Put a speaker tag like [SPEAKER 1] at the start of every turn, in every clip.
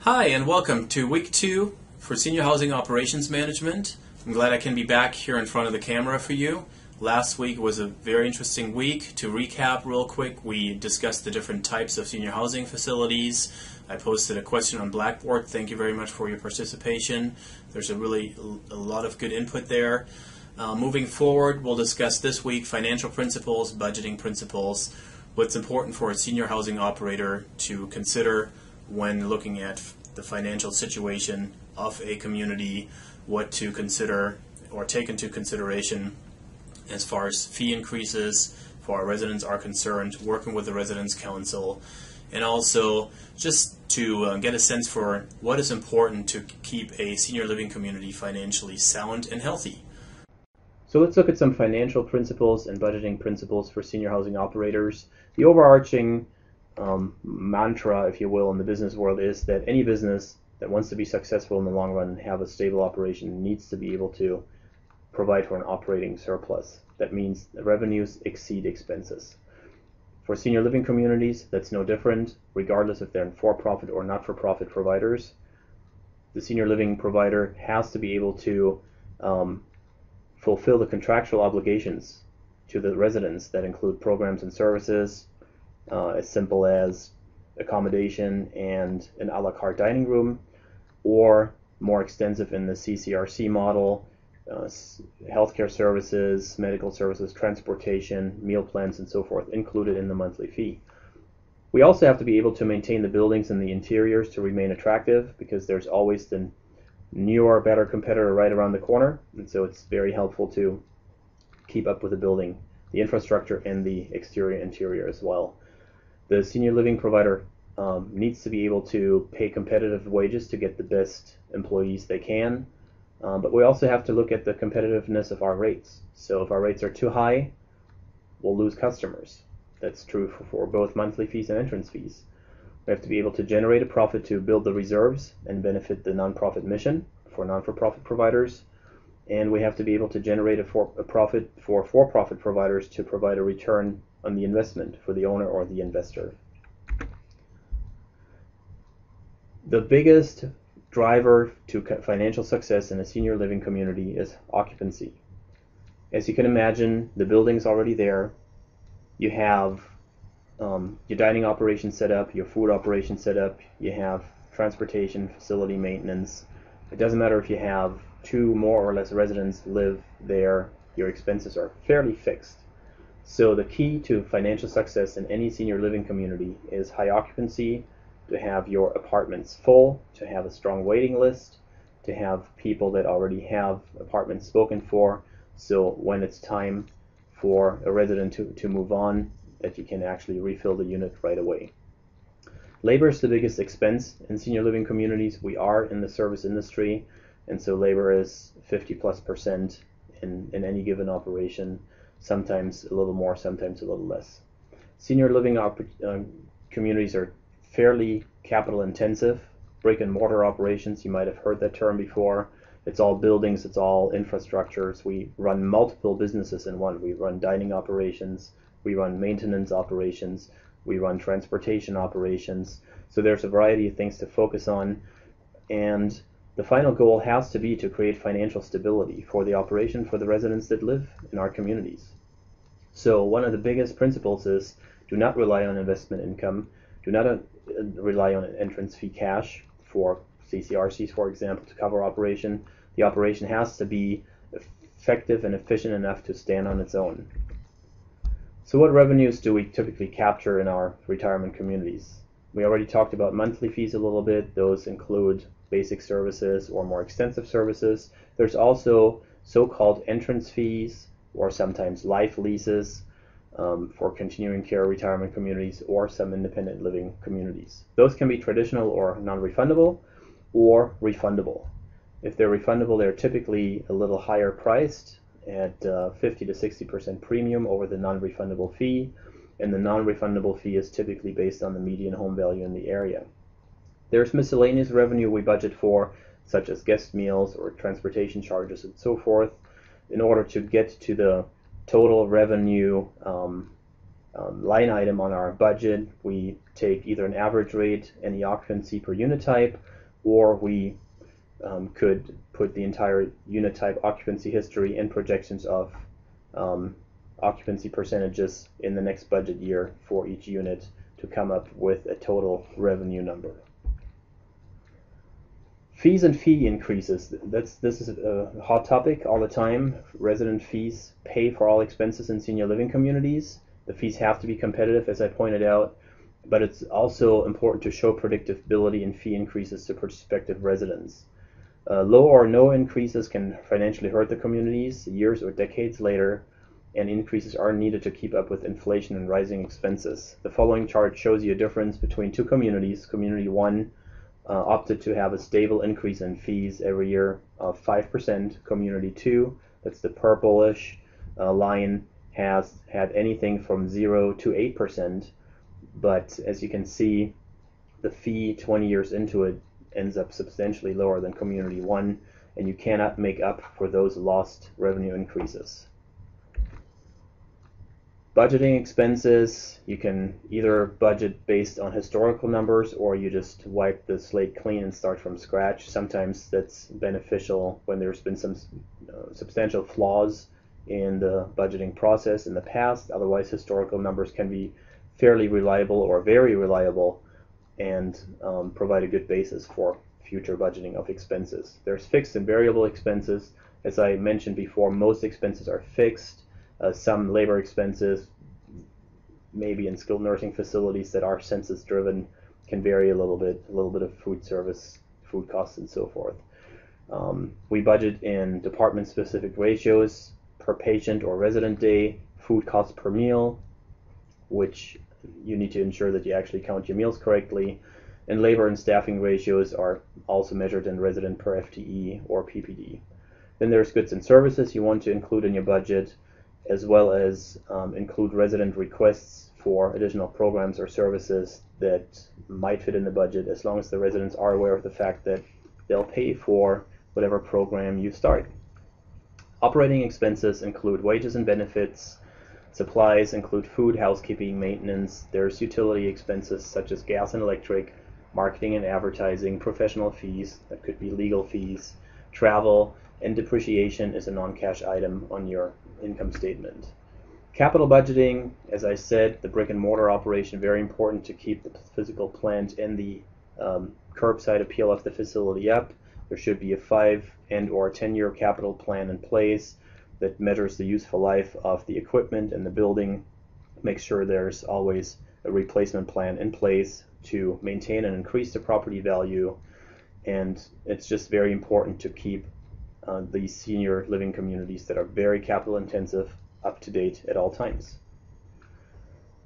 [SPEAKER 1] Hi, and welcome to week 2 for Senior Housing Operations Management. I'm glad I can be back here in front of the camera for you. Last week was a very interesting week. To recap real quick, we discussed the different types of senior housing facilities. I posted a question on Blackboard. Thank you very much for your participation. There's a lot of good input there. Moving forward, we'll discuss this week financial principles, budgeting principles, what's important for a senior housing operator to consider when looking at the financial situation of a community, what to consider or take into consideration as far as fee increases for our residents are concerned, working with the Residents Council, and also just to get a sense for what is important to keep a senior living community financially sound and healthy.
[SPEAKER 2] So let's look at some financial principles and budgeting principles for senior housing operators. The overarching mantra, if you will, in the business world is that any business that wants to be successful in the long run and have a stable operation needs to be able to provide for an operating surplus. That means the revenues exceed expenses. For senior living communities, that's no different, regardless if they're in for-profit or not-for-profit providers. The senior living provider has to be able to fulfill the contractual obligations to the residents that include programs and services, as simple as accommodation and an a la carte dining room, or more extensive in the CCRC model, healthcare services, medical services, transportation, meal plans, and so forth included in the monthly fee. We also have to be able to maintain the buildings and the interiors to remain attractive, because there's always the newer, better competitor right around the corner, and so it's very helpful to keep up with the building, the infrastructure, and the exterior interior as well. The senior living provider needs to be able to pay competitive wages to get the best employees they can, but we also have to look at the competitiveness of our rates. So if our rates are too high, we'll lose customers. That's true for both monthly fees and entrance fees. We have to be able to generate a profit to build the reserves and benefit the nonprofit mission for non-for-profit providers, and we have to be able to generate a profit for for-profit providers to provide a return on the investment for the owner or the investor. The biggest driver to financial success in a senior living community is occupancy. As you can imagine, the building's already there. You have your dining operation set up, your food operation set up, you have transportation, facility maintenance. It doesn't matter if you have 2 more or less residents live there, your expenses are fairly fixed. So the key to financial success in any senior living community is high occupancy, to have your apartments full, to have a strong waiting list, to have people that already have apartments spoken for, so when it's time for a resident to move on, that you can actually refill the unit right away. Labor is the biggest expense in senior living communities. We are in the service industry, and so labor is 50+% in any given operation, sometimes a little more, sometimes a little less. Senior living communities are fairly capital intensive. Brick and mortar operations, you might have heard that term before. It's all buildings, it's all infrastructures. We run multiple businesses in one. We run dining operations, we run maintenance operations, we run transportation operations. So there's a variety of things to focus on, and the final goal has to be to create financial stability for the operation, for the residents that live in our communities. So one of the biggest principles is do not rely on investment income, do not rely on entrance fee cash for CCRCs, for example, to cover operation. The operation has to be effective and efficient enough to stand on its own. So what revenues do we typically capture in our retirement communities? We already talked about monthly fees a little bit. Those include basic services or more extensive services. There's also so-called entrance fees, or sometimes life leases, for continuing care retirement communities or some independent living communities. Those can be traditional or non-refundable or refundable. If they're refundable, they're typically a little higher priced at 50 to 60% premium over the non-refundable fee, and the non-refundable fee is typically based on the median home value in the area. There's miscellaneous revenue we budget for, such as guest meals or transportation charges and so forth, in order to get to the total revenue line item on our budget, we take either an average rate and the occupancy per unit type, or we could put the entire unit type occupancy history and projections of occupancy percentages in the next budget year for each unit to come up with a total revenue number. Fees and fee increases. This is a hot topic all the time. Resident fees pay for all expenses in senior living communities. The fees have to be competitive, as I pointed out, but it's also important to show predictability in fee increases to prospective residents. Low or no increases can financially hurt the communities years or decades later, and increases are needed to keep up with inflation and rising expenses. The following chart shows you a difference between two communities. Community 1 opted to have a stable increase in fees every year of 5%. Community 2, that's the purplish line, has had anything from 0 to 8%, but as you can see, the fee 20 years into it ends up substantially lower than Community 1, and you cannot make up for those lost revenue increases. Budgeting expenses, you can either budget based on historical numbers, or you just wipe the slate clean and start from scratch. Sometimes that's beneficial when there's been some substantial flaws in the budgeting process in the past. Otherwise, historical numbers can be fairly reliable or very reliable and provide a good basis for future budgeting of expenses. There's fixed and variable expenses. As I mentioned before, most expenses are fixed. Some labor expenses, maybe in skilled nursing facilities that are census driven, can vary a little bit of food service, food costs, and so forth. We budget in department specific ratios: per patient or resident day, food costs per meal, which you need to ensure that you actually count your meals correctly, and labor and staffing ratios are also measured in resident per FTE or PPD. Then there's goods and services you want to include in your budget, as well as include resident requests for additional programs or services that might fit in the budget, as long as the residents are aware of the fact that they'll pay for whatever program you start. Operating expenses include wages and benefits. Supplies include food, housekeeping, maintenance. There's utility expenses such as gas and electric, marketing and advertising, professional fees, that could be legal fees, travel, and depreciation is a non-cash item on your income statement. Capital budgeting, as I said, the brick and mortar operation, very important to keep the physical plant and the curbside appeal of the facility up. There should be a 5 and or 10-year capital plan in place that measures the useful life of the equipment and the building. Make sure there's always a replacement plan in place to maintain and increase the property value, and it's just very important to keep these senior living communities that are very capital intensive up to date at all times.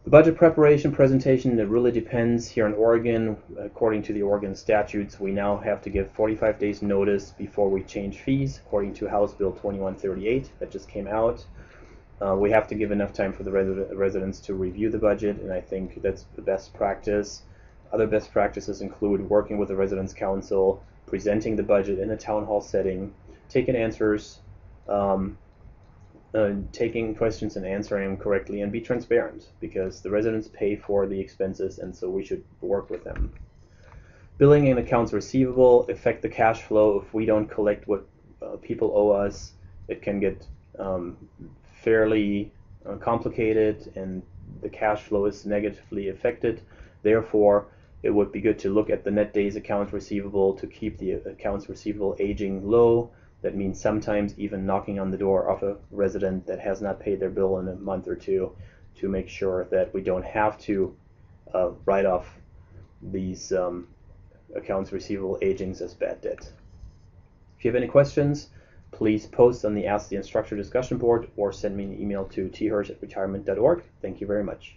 [SPEAKER 2] The budget preparation presentation, it really depends. Here in Oregon, according to the Oregon statutes, we now have to give 45 days notice before we change fees, according to House Bill 2138 that just came out. We have to give enough time for the residents to review the budget, and I think that's the best practice. Other best practices include working with the Residents Council, presenting the budget in a town hall setting, taking questions and answering them correctly, and be transparent, because the residents pay for the expenses, and so we should work with them. Billing and accounts receivable affect the cash flow. If we don't collect what people owe us, it can get fairly complicated, and the cash flow is negatively affected. Therefore, it would be good to look at the net days accounts receivable to keep the accounts receivable aging low. That means sometimes even knocking on the door of a resident that has not paid their bill in a month or two, to make sure that we don't have to write off these accounts receivable agings as bad debt. If you have any questions, please post on the Ask the Instructor discussion board or send me an email to thirsch@retirement.org. Thank you very much.